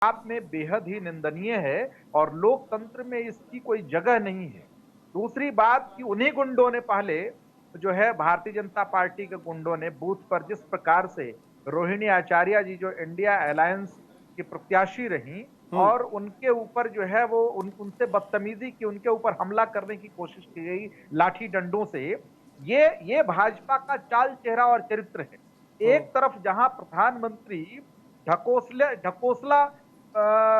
आप में बेहद ही निंदनीय है और लोकतंत्र में इसकी कोई जगह नहीं है। दूसरी बात कि उन्हीं गुंडों ने पहले जो है भारतीय जनता पार्टी के गुंडों ने बूथ पर जिस प्रकार से रोहिणी आचार्य जी जो इंडिया अलायंस की प्रत्याशी रही और उनके ऊपर जो है वो उनसे बदतमीजी की, उनके ऊपर हमला करने की कोशिश की गई लाठी डंडों से। ये भाजपा का चाल चेहरा और चरित्र है। एक तरफ जहां प्रधानमंत्री ढकोसला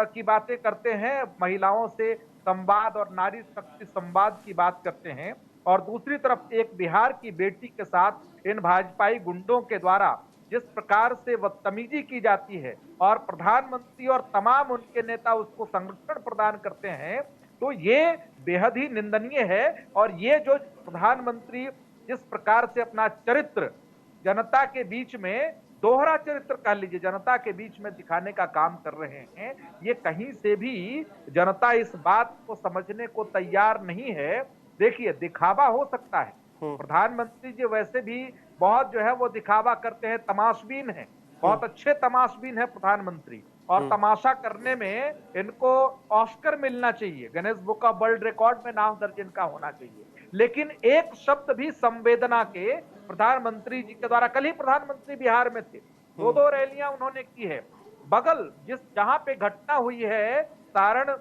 की बातें करते हैं, महिलाओं से संवाद और नारी शक्ति संवाद की बात करते हैं, और दूसरी तरफ एक बिहार की बेटी के साथ इन भाजपाई गुंडों के द्वारा जिस प्रकार से बदतमीजी की जाती है और प्रधानमंत्री और तमाम उनके नेता उसको संरक्षण प्रदान करते हैं, तो ये बेहद ही निंदनीय है। और ये जो प्रधानमंत्री जिस प्रकार से अपना चरित्र जनता के बीच में, दोहरा चरित्र कह लीजिए, जनता के बीच में दिखाने का काम कर रहे हैं, ये कहीं से भी जनता इस बात को समझने को तैयार नहीं है। देखिए, दिखावा हो सकता है, प्रधानमंत्री जी वैसे भी बहुत जो है वो दिखावा करते हैं, तमाशबीन है, बहुत अच्छे तमाशबीन है प्रधानमंत्री, और तमाशा करने में इनको ऑस्कर मिलना चाहिए, Guinness book of world record में नाम दर्ज इनका होना चाहिए। लेकिन एक शब्द भी संवेदना के प्रधानमंत्री जी के द्वारा, कल ही प्रधानमंत्री बिहार में थे, दो रैलियां उन्होंने की है। बगल जहां पे घटना हुई है सारण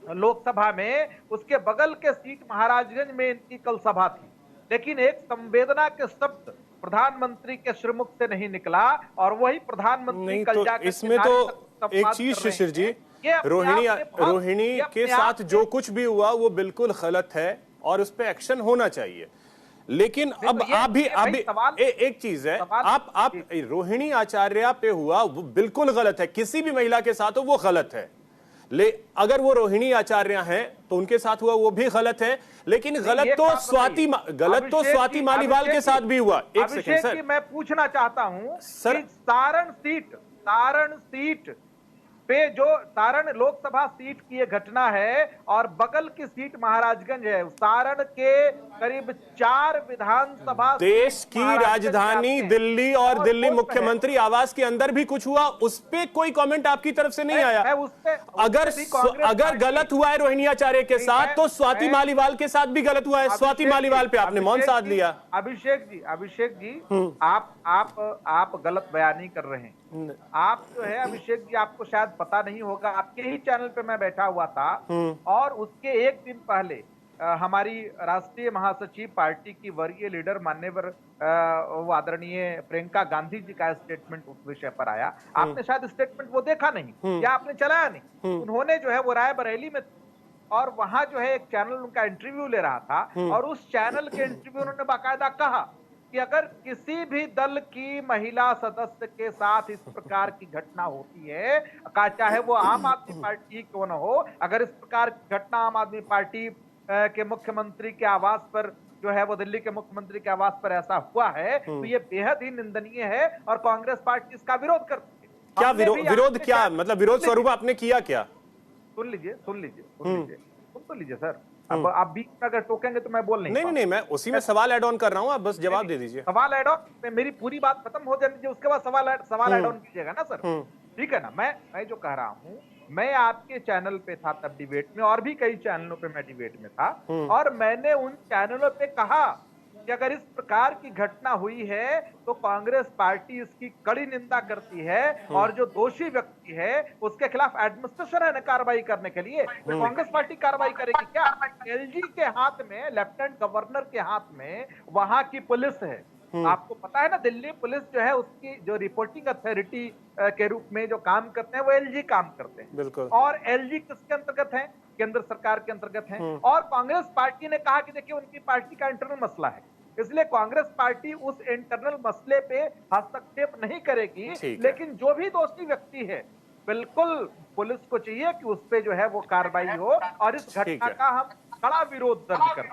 लोकसभा में, उसके बगल के सीट महाराजगंज में इनकी कल सभा थी, लेकिन एक संवेदना के शब्द प्रधानमंत्री के श्रीमुख से नहीं निकला। और वही प्रधानमंत्री कल जाकर इसमें तो एक चीज शिशिर जी, रोहिणी के साथ जो कुछ भी हुआ वो बिल्कुल गलत है और उस पर एक्शन होना चाहिए। लेकिन अब आप भी एक चीज है, आप रोहिणी आचार्य पे हुआ वो बिल्कुल गलत है, किसी भी महिला के साथ हो वो गलत है। अगर वो रोहिणी आचार्य हैं तो उनके साथ हुआ वो भी गलत है, लेकिन गलत तो स्वाति मालीवाल के साथ भी हुआ। एक सेकंड सर, मैं पूछना चाहता हूं सर, सारण सीट पे जो सारण लोकसभा सीट की ये घटना है और बगल की सीट महाराजगंज है, सारण के करीब 4 विधानसभा, देश की राजधानी दिल्ली और दिल्ली मुख्यमंत्री आवास के अंदर भी कुछ हुआ, उस पे कोई कमेंट आपकी तरफ से नहीं आया। अगर गलत हुआ है रोहिणी आचार्य के साथ तो स्वाति मालीवाल के साथ भी गलत हुआ है। स्वाति मालीवाल पे आपने मौन साध लिया। अभिषेक जी आप गलत बयानी कर रहे हैं। आप जो है अभिषेक जी, आपको शायद पता नहीं होगा, आपके ही चैनल पे मैं बैठा हुआ था और उसके एक दिन पहले हमारी राष्ट्रीय महासचिव पार्टी की वरीय लीडर माननीय आदरणीय प्रियंका गांधी जी का स्टेटमेंट उस विषय पर आया। आपने शायद स्टेटमेंट वो देखा नहीं या आपने चलाया नहीं। उन्होंने जो है वो रायबरेली में और वहां जो है एक चैनल उनका इंटरव्यू ले रहा था और उस चैनल के इंटरव्यू उन्होंने बाकायदा कहा कि अगर किसी भी दल की महिला सदस्य के साथ इस प्रकार की घटना होती है, चाहे वो आम आदमी पार्टी क्यों न हो, अगर इस प्रकार की घटना आम आदमी पार्टी के मुख्यमंत्री के आवास पर जो है वो दिल्ली के मुख्यमंत्री के आवास पर ऐसा हुआ है, तो ये बेहद ही निंदनीय है और कांग्रेस पार्टी इसका विरोध करती है। क्या विरोध क्या मतलब विरोध स्वरूप आपने किया क्या? सुन लीजिए सर, अब आप बीच में अगर टोकेंगे तो मैं बोल नहीं, मैं उसी में सवाल ऐड ऑन कर रहा हूं, आप बस जवाब दे दीजिए। सवाल ऐड ऑन, मेरी पूरी बात खत्म हो जाने दीजिए, उसके बाद सवाल ऐड ऑन कीजिएगा ना सर, ठीक है ना। मैं जो कह रहा हूं, मैं आपके चैनल पे था तब डिबेट में, और भी कई चैनलों पे मैं डिबेट में था, और मैंने उन चैनलों पे कहा कि अगर इस प्रकार की घटना हुई है तो कांग्रेस पार्टी इसकी कड़ी निंदा करती है और जो दोषी व्यक्ति है उसके खिलाफ एडमिनिस्ट्रेशन है ना कार्रवाई करने के लिए। तो कांग्रेस पार्टी कार्रवाई करेगी क्या? एलजी के हाथ में, लेफ्टिनेंट गवर्नर के हाथ में वहां की पुलिस है। आपको पता है ना, दिल्ली पुलिस जो है उसकी जो रिपोर्टिंग अथॉरिटी के रूप में जो काम करते हैं वो एलजी काम करते हैं। बिल्कुल। और एलजी किसके अंतर्गत है? केंद्र सरकार के अंतर्गत है। और कांग्रेस पार्टी ने कहा कि देखिए उनकी पार्टी का इंटरनल मसला है, इसलिए कांग्रेस पार्टी उस इंटरनल मसले पे हस्तक्षेप नहीं करेगी, लेकिन जो भी दोषी व्यक्ति है बिल्कुल पुलिस को चाहिए कि उस पे जो है वो कार्रवाई हो और इस घटना का हम कड़ा विरोध दर्ज करें।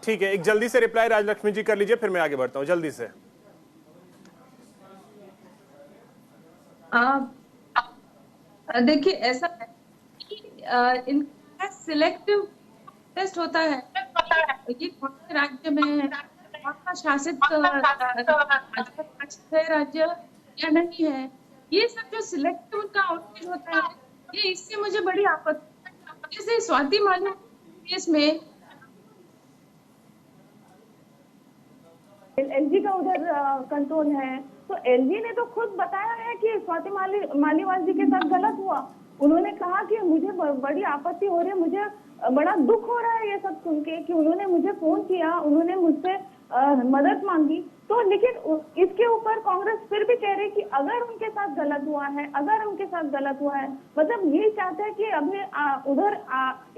ठीक है, एक जल्दी से रिप्लाई राजलक्ष्मी जी कर लीजिए, फिर मैं आगे बढ़ता हूं जल्दी से। देखिए ऐसा है कि इनका सिलेक्टिव टेस्ट होता है, ये कौन से राज्य में कौन सा शासित राज्य या नहीं है, ये सब जो सिलेक्टिव उनका आउटरीच होता है, ये इससे मुझे बड़ी आपत्ति। जैसे स्वाति मालिवाल केस में एलजी का उधर कंट्रोल है, तो एलजी ने तो खुद बताया है कि स्वाति मालीवाल जी के साथ गलत हुआ। उन्होंने कहा कि मुझे बड़ी आपत्ति हो रही है, मुझे बड़ा दुख हो रहा है ये सब सुन के कि उन्होंने मुझे फोन किया, उन्होंने मुझसे मदद मांगी। तो लेकिन इसके ऊपर कांग्रेस फिर भी कह रही कि अगर उनके साथ गलत हुआ है, अगर उनके साथ गलत हुआ है, मतलब ये चाहते हैं कि अभी उधर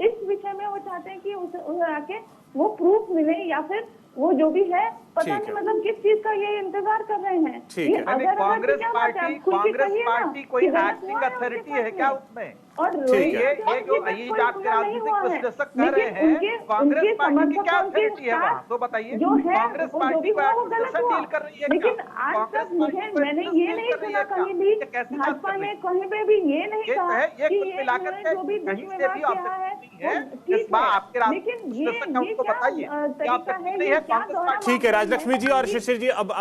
इस विषय में वो चाहते हैं कि उधर आके वो प्रूफ मिले, या फिर वो जो भी है पता नहीं मतलब किस चीज का ये इंतजार कर रहे हैं। ठीक है। कांग्रेस पार्टी कोई एक्टिंग अथॉरिटी है क्या उसमें? और ये जो आपके राजनीतिक विश्लेषक कह रहे हैं, कांग्रेस पार्टी की क्या अथॉरिटी है वहाँ, तो बताइए। कांग्रेस पार्टी को डील कर रही है, लेकिन आज तक मैंने ये नहीं सुना कहीं भी, भाजपा ने कहीं पे भी ये नहीं कहा कि ये जो भी कहीं से भी ठीक है, लेकिन ये क्या तरीका है, ठीक है राजलक्ष्मी जी और शिशिर जी, अब